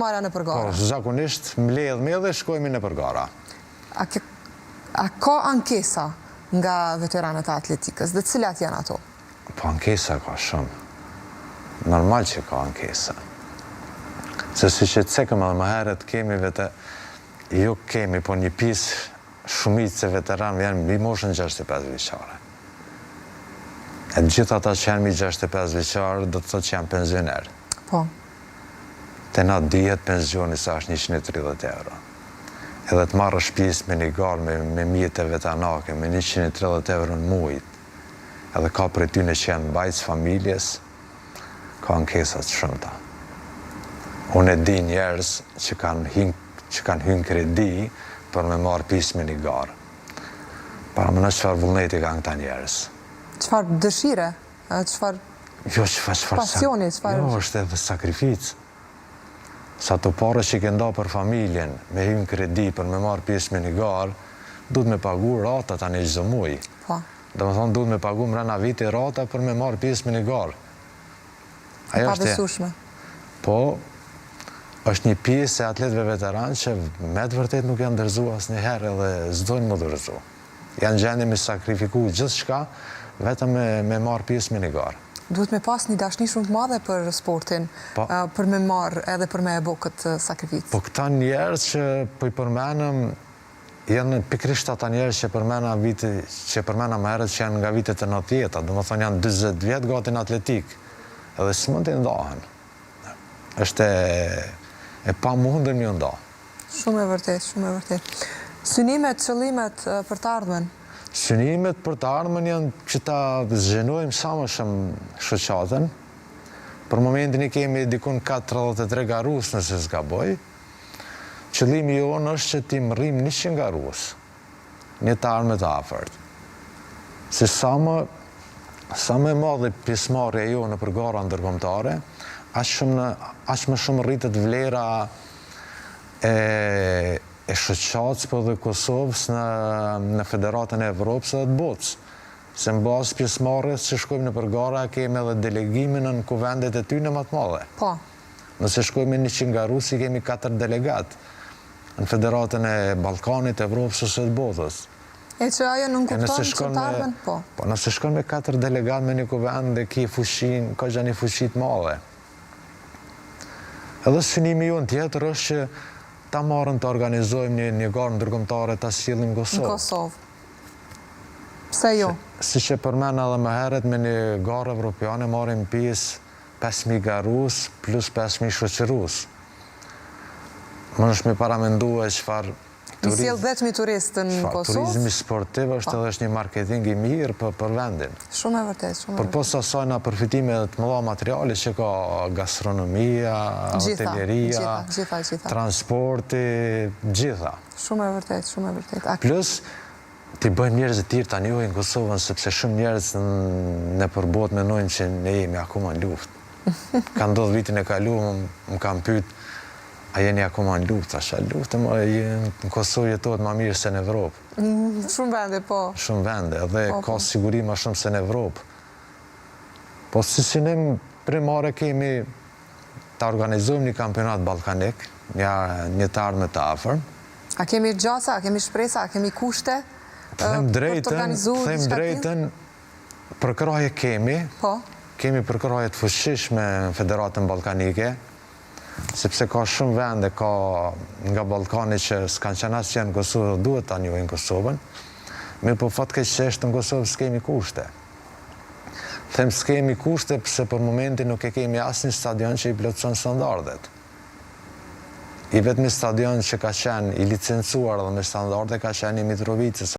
marrja në përgara? Po, zakonisht mbledh me dhe shkojmë në përgara. A ka ankesa nga veteranët e atletikës, dhe cilat janë ato? Po, ankesa ka shumë. Normal që ka ankesa. Se si që të cekëm edhe më herët kemi jo kemi, po një pisë shumicë se veteranëve janë mbi moshën 65 vjeçare. E gjithë ata që janë mbi 65 vjeçare do të thotë që janë pensioner. Po. Te na dihet pensioni sa është 130 euro. Edhe të marrë shtëpisë me një garë me mjete vetanake, me 130 euro në mujt, edhe ka për tyne që janë mbajtës familjes, ka ankesat shumëta. Unë e di njerëz që kanë hynë kredi për me marrë pisë me një garë. Para më në qëfar vullneti kanë këta njerëz. Qëfar dëshire? Qëfar pasioni? Jo, është edhe sakrificë. Sa të pare që ke nda për familjen, me hynë kredi për me marrë pjesë me një garë, duhet me pagu rata tani çdo muj. Do më thonë, duhet me pagu mrena viti rata për me marrë pjesë me një garë. Pa besueshme. Po, është një pjesë e atletëve veteranë që me të vërtet nuk janë dërzu asë një herë edhe s'dojnë më dërzu. Janë gjendje me sakrifiku gjithë shka, vetëm me marrë pjesë me një garë. Duhet me pas një dashni shumë të madhe për sportin, për me marrë edhe për me e bo këtë sakrificë. Po këta njerës që po i përmenëm, janë pikrisht ata njerës që përmena më herët që janë nga vitet e 90-ta, do më thonë janë 20 vjetë gati në atletik, edhe së mund të ndahen. Është e pa mundën një nda. Shumë e vërtet, shumë e vërtet. Synimet, qëllimet për të ardhmen? Synimet për të ardhmen janë që ta zgjenojmë sa më shumë shoqatën. Për momentin i kemi dikun 43 garus nëse s'gaboj. Qëllimi jonë është që ti rrim 100 garus, një të ardhme të afërt. Se sa më madhe pjesëmarrja jo në përgara ndërkombëtare, aq më shumë rritet vlera e shoqatës për dhe Kosovës në Federatën e Evropës dhe të botës. Se në bazë pjesëmarrjes që shkojmë në përgara, kemi edhe delegimin në kuvendet e ty në matë madhe. Po. Nëse shkojmë 100 garusi, kemi 4 delegat në Federatën e Ballkanit, Evropës ose të botës. E që ajo nuk kupton që të ardhen? Po. Po, nëse shkojmë me 4 delegat me një kuvend dhe ki fushin, ka gjë një fushit madhe. Edhe synimi jonë tjetër është që ta marrën të organizojmë një garë ndërkombëtare ta sjellim në Kosovë. Në Kosovë. Pse jo? Si që përmena edhe më herët me një garë evropiane marrim pjesë 5.000 garus plus 5.000 shoqërus. Më nëshme paramendu e qëfar Në sjell 10.000 turistë në Kosovë? Turizmi sportiv është edhe është një marketing i mirë për vendin. Shumë e vërtet, shumë e vërtet. Për posa sajna përfitime dhe të mëdha materiale që ka gastronomia, hotelieria, transporti, gjitha. Shumë e vërtet, shumë e vërtet. Plus, t'i bëjnë njerëz e tjerë tani në Kosovën, sepse shumë njerëz në përbot menojnë që ne jemi akoma në luftë. Ka ndodhë vitin e kalu, më kam pyet, a jeni akoma në luftë? Asha luftë, në Kosovë jetohet ma mirë se në Evropë. Shumë vende, po. Shumë vende, edhe ka siguri ma shumë se në Evropë. Po si synim primare kemi të organizojmë një kampionat ballkanik, një të ardhme të afër. A kemi gjasa, a kemi shpresa, a kemi kushte? Them drejten, përkraje kemi. Po. Kemi përkraje të fuqishme në Federatën Ballkanike, sepse ka shumë vende nga Ballkani që s'kanë qenë asë që janë në Kosovë dhe duhet ta njohin Kosovën. Mirë po fatkeqësisht në Kosovë s'kemi kushte. Them s'kemi kushte pëse për momentin nuk e kemi asë një stadion që i plotëson standardet. I vetëmi stadion që ka qenë i licencuar dhe me standarde ka qenë i Mitrovicës.